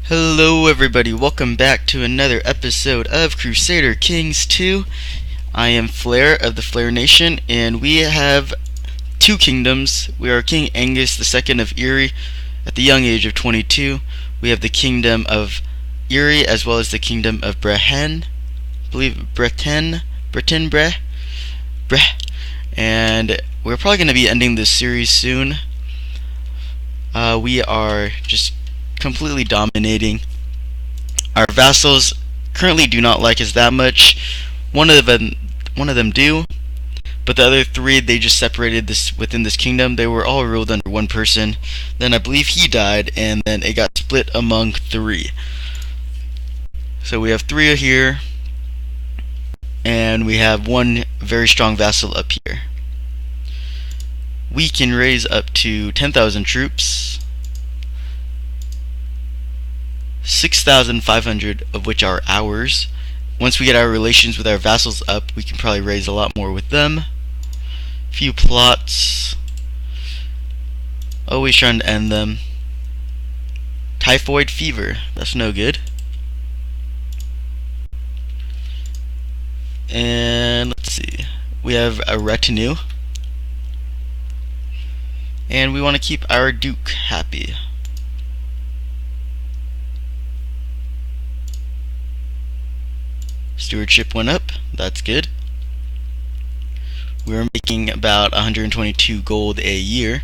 Hello everybody, welcome back to another episode of Crusader Kings 2. I am Flair of the Flair Nation, and we have two kingdoms. We are King Angus II of Erie at the young age of 22. We have the kingdom of Erie as well as the kingdom of Brehen, I believe Breh, and we're probably going to be ending this series soon. We are just completely dominating. Our vassals currently do not like us that much. One of them do, but the other three, they just separated this within this kingdom. They were all ruled under one person. Then I believe he died, and then it got split among three. So we have three here, and we have one very strong vassal up here. We can raise up to 10,000 troops, 6,500 of which are ours. Once we get our relations with our vassals up, we can probably raise a lot more with them. Few plots. Always trying to end them. Typhoid fever. That's no good. And let's see. We have a retinue. And we want to keep our duke happy. Stewardship went up. That's good. We're making about 122 gold a year.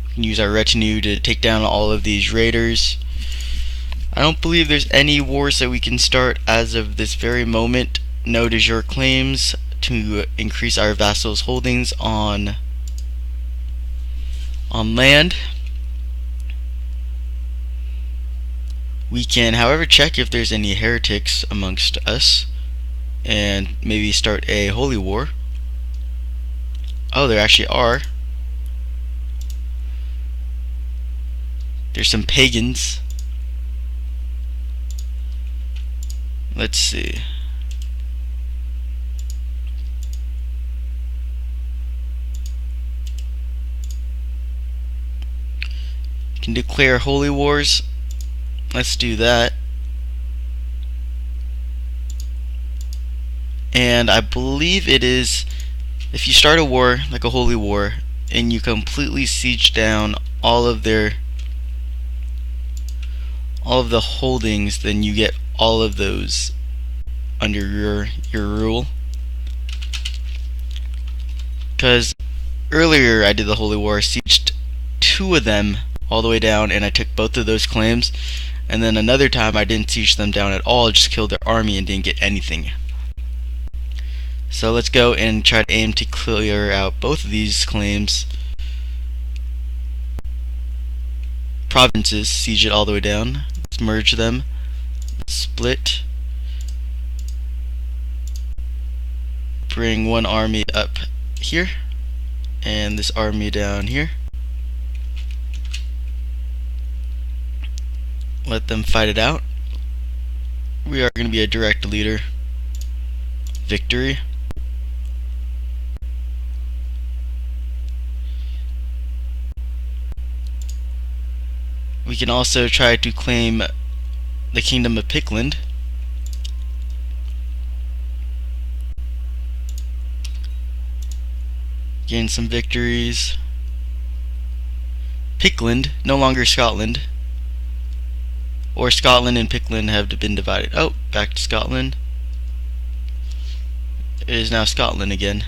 We can use our retinue to take down all of these raiders. I don't believe there's any wars that we can start as of this very moment. No de jure claims to increase our vassals' holdings on land. We can, however, check if there's any heretics amongst us and maybe start a holy war. Oh, there actually are. There's some pagans. Let's see. Can declare holy wars. Let's do that. And I believe it is, if you start a war, like a holy war, and you completely siege down all of the holdings, then you get all of those under your rule. Because earlier I did the holy war, sieged two of them all the way down, and I took both of those claims. And then another time I didn't siege them down at all, just killed their army and didn't get anything. So let's go and try to aim to clear out both of these claims. Provinces, siege it all the way down. Let's merge them. Split. Bring one army up here, and this army down here. Let them fight it out. We are going to be a direct leader. Victory. We can also try to claim the kingdom of Pickland. Gain some victories. Pickland, no longer Scotland. Or Scotland and Pickland have been divided. Oh, back to Scotland. It is now Scotland again.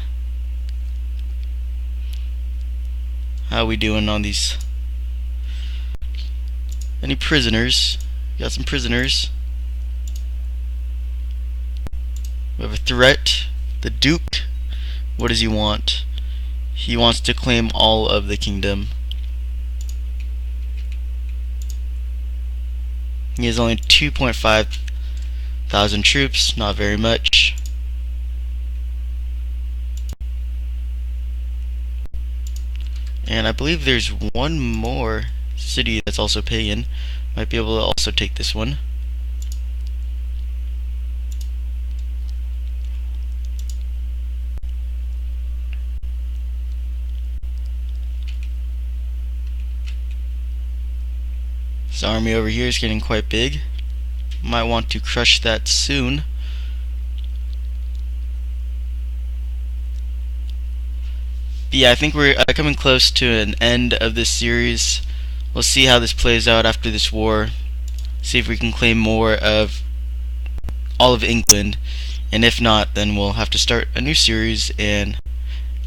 How are we doing on these? Any prisoners? Got some prisoners. We have a threat. The Duke. What does he want? He wants to claim all of the kingdom. He has only 2.5 thousand troops, not very much. And I believe there's one more city that's also pagan. Might be able to also take this one. This army over here is getting quite big. Might want to crush that soon. But yeah, I think we're coming close to an end of this series. We'll see how this plays out after this war. See if we can claim more of all of England. And if not, then we'll have to start a new series, and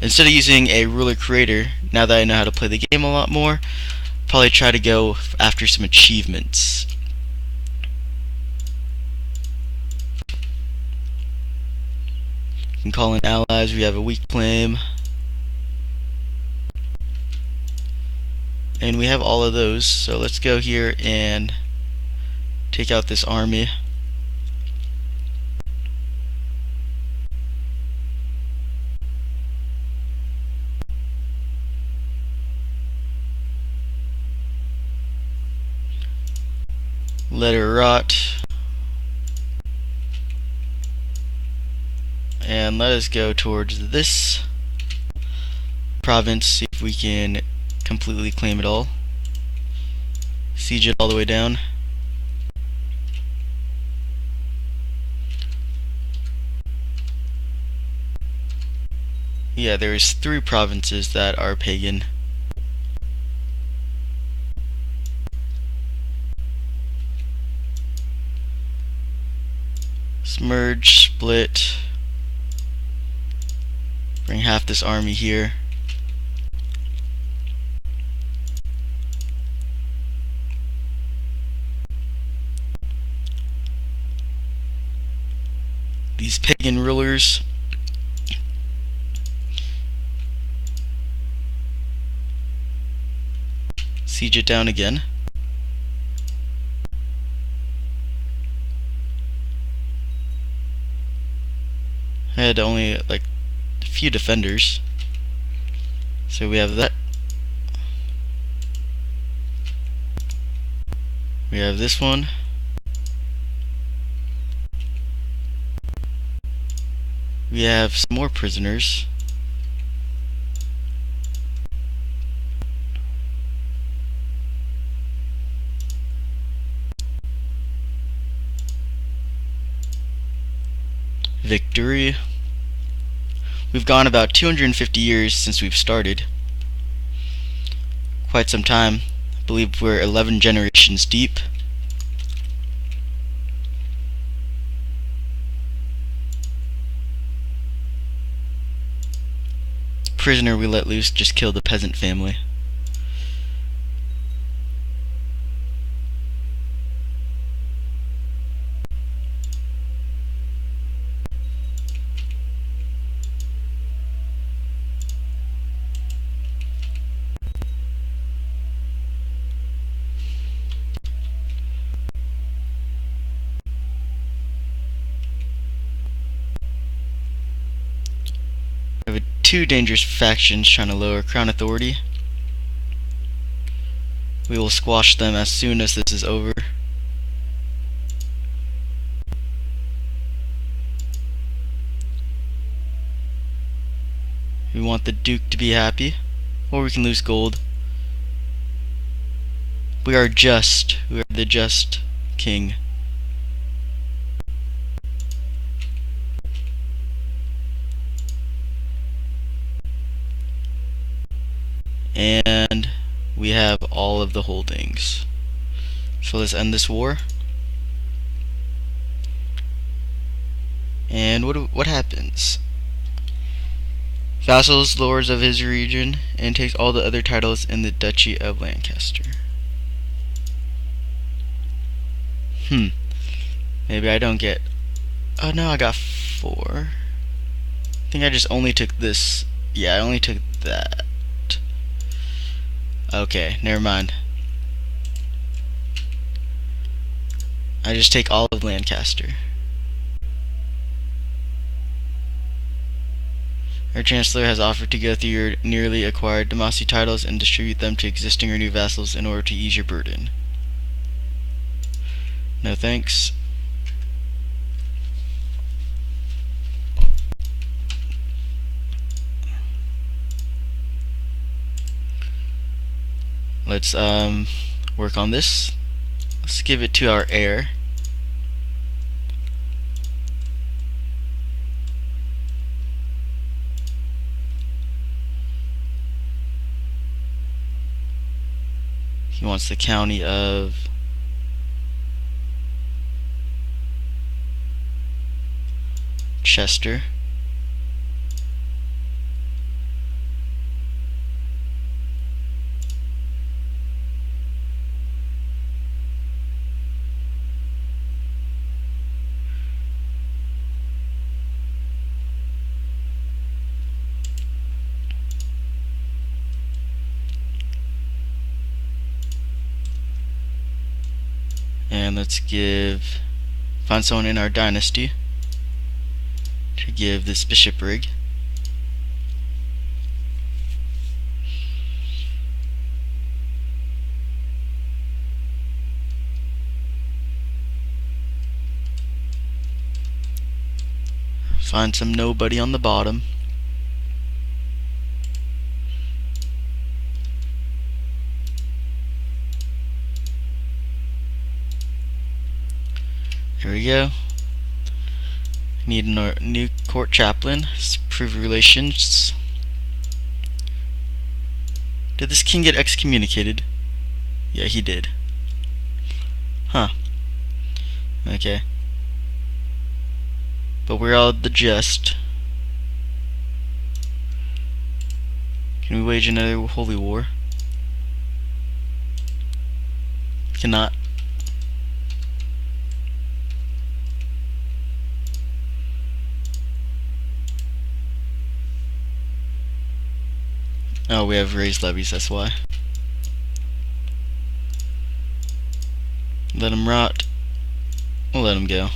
instead of using a ruler creator, now that I know how to play the game a lot more, probably try to go after some achievements. We can call in allies. We have a weak claim, and we have all of those. So let's go here and take out this army. Let her rot. And let us go towards this province, see if we can completely claim it all. Siege it all the way down. Yeah, there's 3 provinces that are pagan. Merge, split, bring half this army here. These pagan rulers. Siege it down again. I had only like a few defenders, so we have that. We have this one. We have some more prisoners. Victory. We've gone about 250 years since we've started. Quite some time. I believe we're 11 generations deep. Prisoner we let loose just killed a peasant family. We have 2 dangerous factions trying to lower crown authority. We will squash them as soon as this is over. We want the Duke to be happy, or we can lose gold. We are just. We are the just king. And we have all of the holdings. So let's end this war. And what happens? Vassals, lords of his region, and takes all the other titles in the Duchy of Lancaster. Maybe I don't get... Oh no, I got 4. I think I just only took this. Yeah, I only took that. Okay, never mind. I just take all of Lancaster. Our Chancellor has offered to go through your nearly acquired Dynasty titles and distribute them to existing or new vassals in order to ease your burden. No thanks. Let's work on this. Let's give it to our heir. He wants the county of Chester. And let's find someone in our dynasty to give this bishopric. Find some nobody on the bottom. Here we go. Need a new court chaplain. Improve relations. Did this king get excommunicated? Yeah, he did. Huh. Okay. But we're all the just. Can we wage another holy war? Cannot. Oh, we have raised levies, that's why. Let him rot. We'll let him go.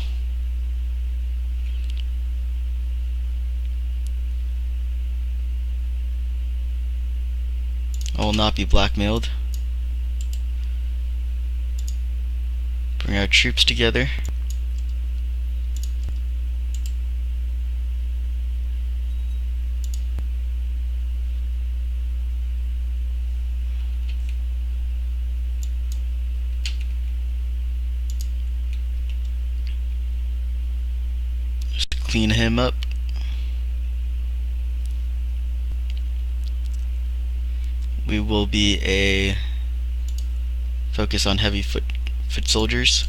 I will not be blackmailed. Bring our troops together. Just clean him up. We will be a focus on heavy foot soldiers.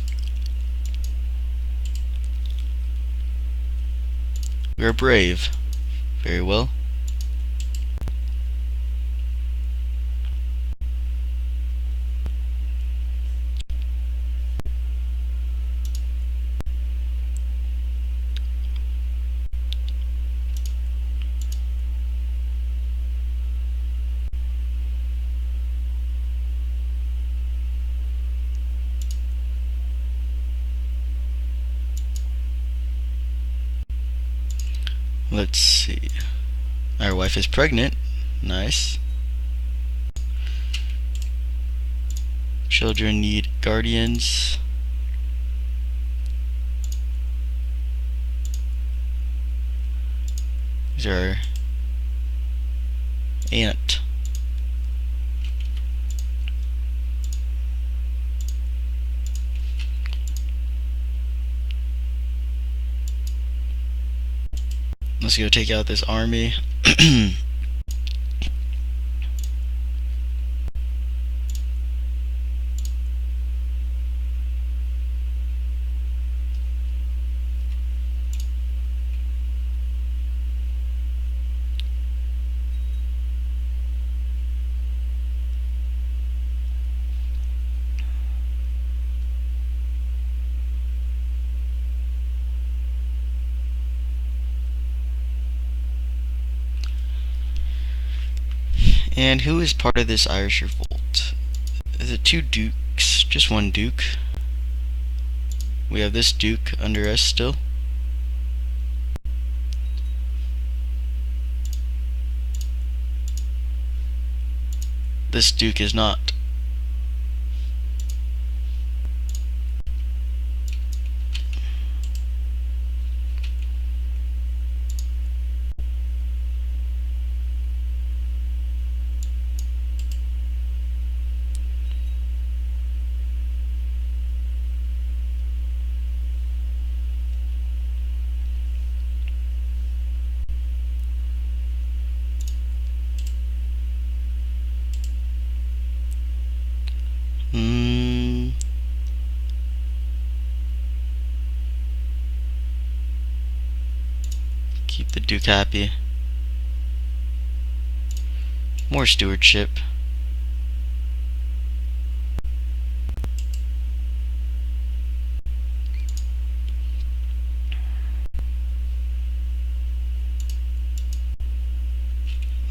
We are brave. Very well. Let's see. Our wife is pregnant. Nice. Children need guardians. These are our aunt. Let's go take out this army. And who is part of this Irish revolt? Is it two dukes? Just one duke. We have this duke under us still. This duke is not. Hmm. Keep the Duke happy. More stewardship.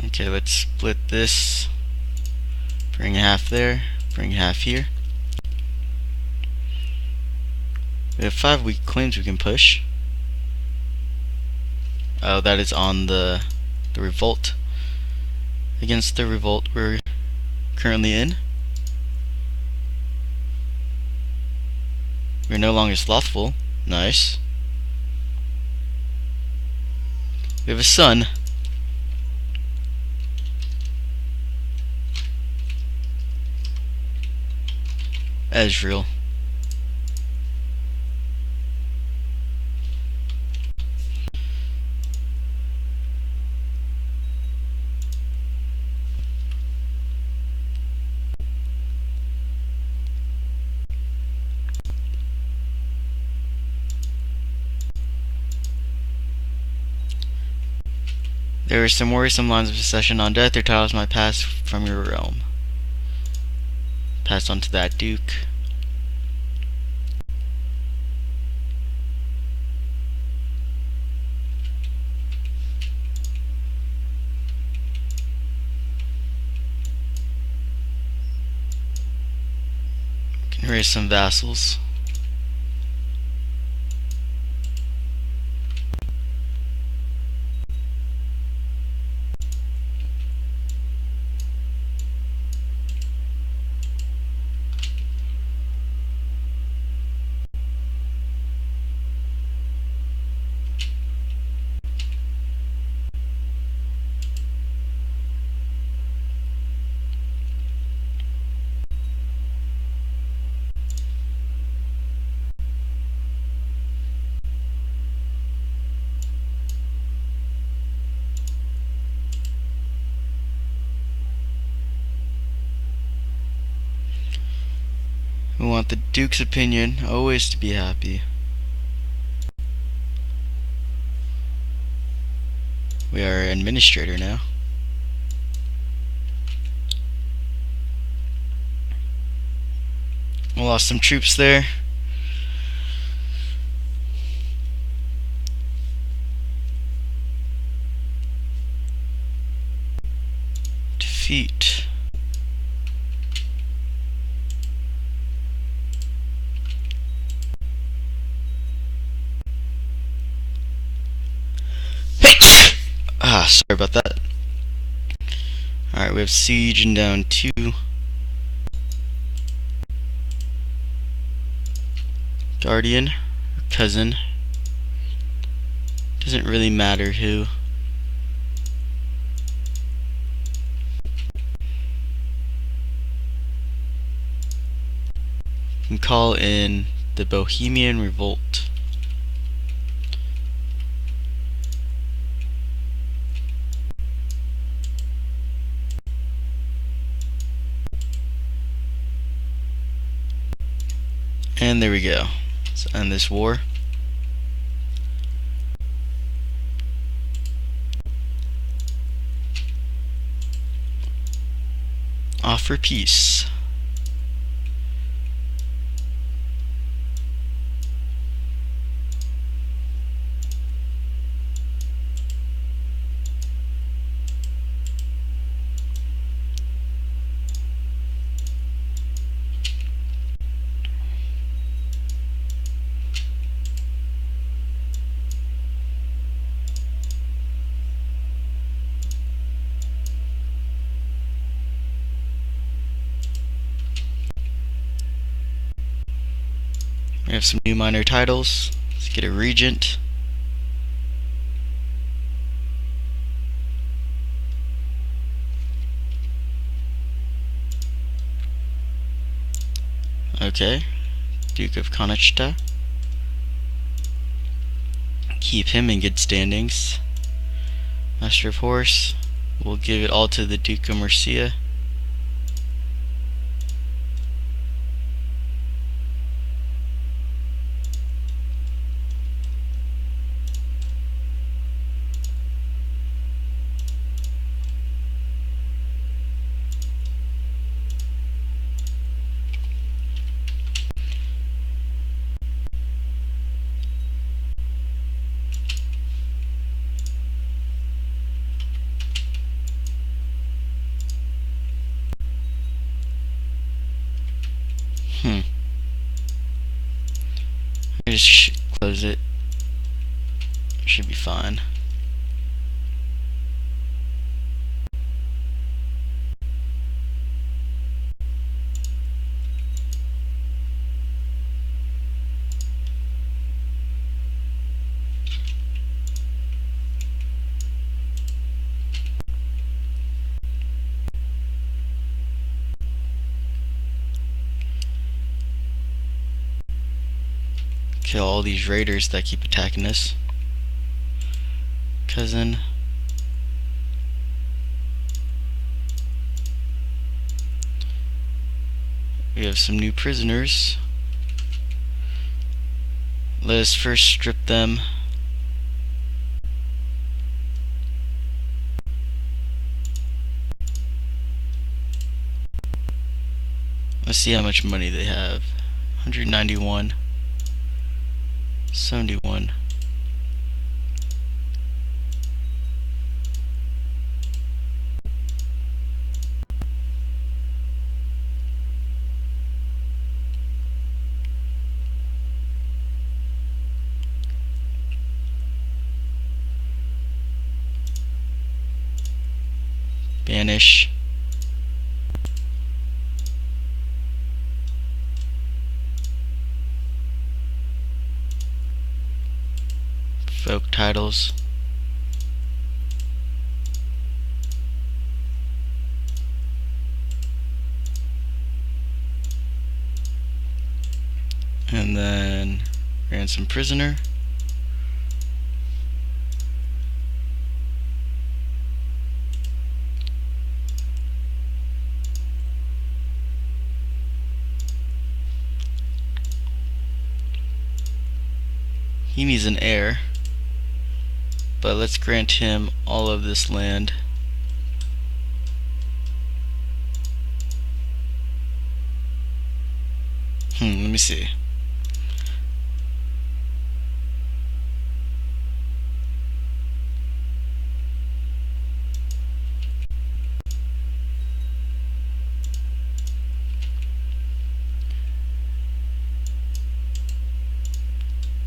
Okay, let's split this. Bring half there. Bring half here. We have 5 weak claims we can push. Oh, that is on the revolt. Against the revolt we're currently in. We're no longer slothful. Nice. We have a son. Ezreal. There are some worrisome lines of succession. On death, your titles might pass from your realm. Pass on to that Duke. Can raise some vassals. We want the Duke's opinion always to be happy. We are administrator now. We lost some troops there. Defeat. Sorry about that. Alright, we have siege and down 2. Guardian, or cousin. Doesn't really matter who. Can call in the Bohemian Revolt. And there we go. Let's end this war. Offer peace. We have some new minor titles. Let's get a regent. Okay, Duke of Konechta. Keep him in good standings. Master of Horse. We'll give it all to the Duke of Mercia. Hmm. I just close it. Should be fine. Kill all these raiders that keep attacking us. Cousin. We have some new prisoners. Let us first strip them. Let's see how much money they have. 191. 71. Banish. Folk titles. And then ransom prisoner. He needs an heir, but let's grant him all of this land. Let me see.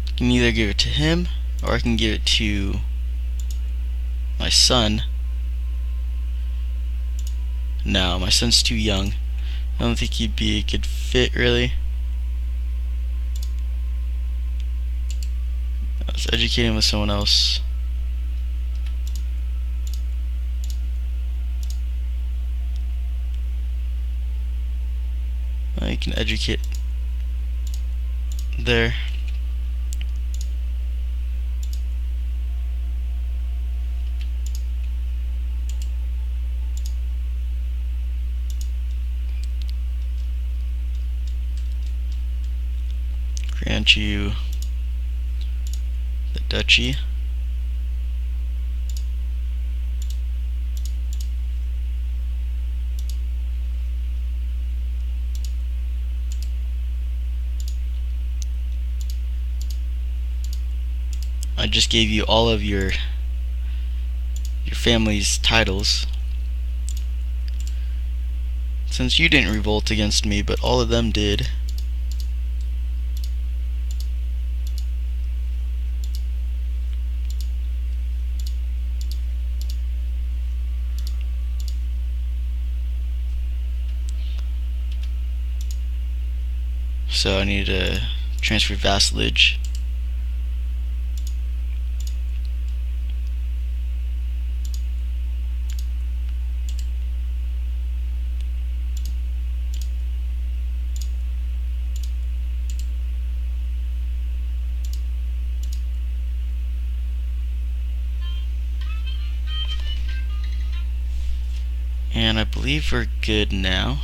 I can either give it to him, or I can give it to my son. No, my son's too young. I don't think he'd be a good fit, really. Let's educate him with someone else. You can educate there. Grant you the duchy. I just gave you all of your family's titles. Since you didn't revolt against me, but all of them did. So I need to transfer vassalage. And I believe we're good now.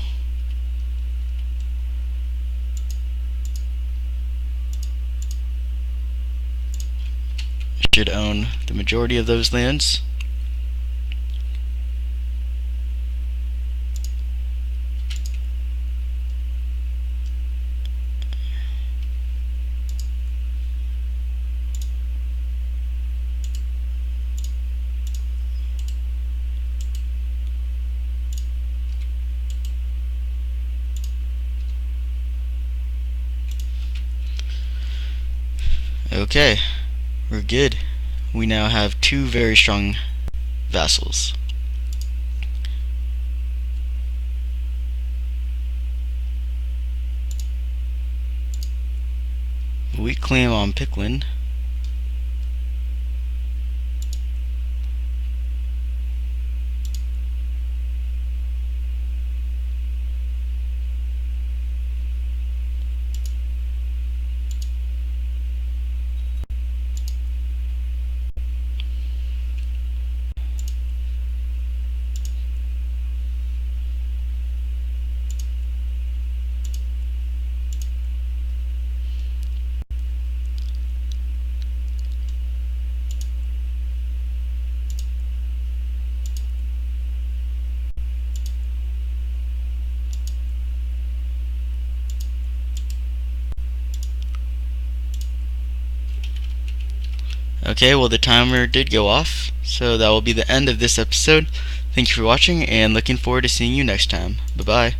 Should own the majority of those lands. Okay, we're good. We now have 2 very strong vassals. We claim on Picklin. Okay, well the timer did go off, so that will be the end of this episode. Thank you for watching, and looking forward to seeing you next time. Bye-bye.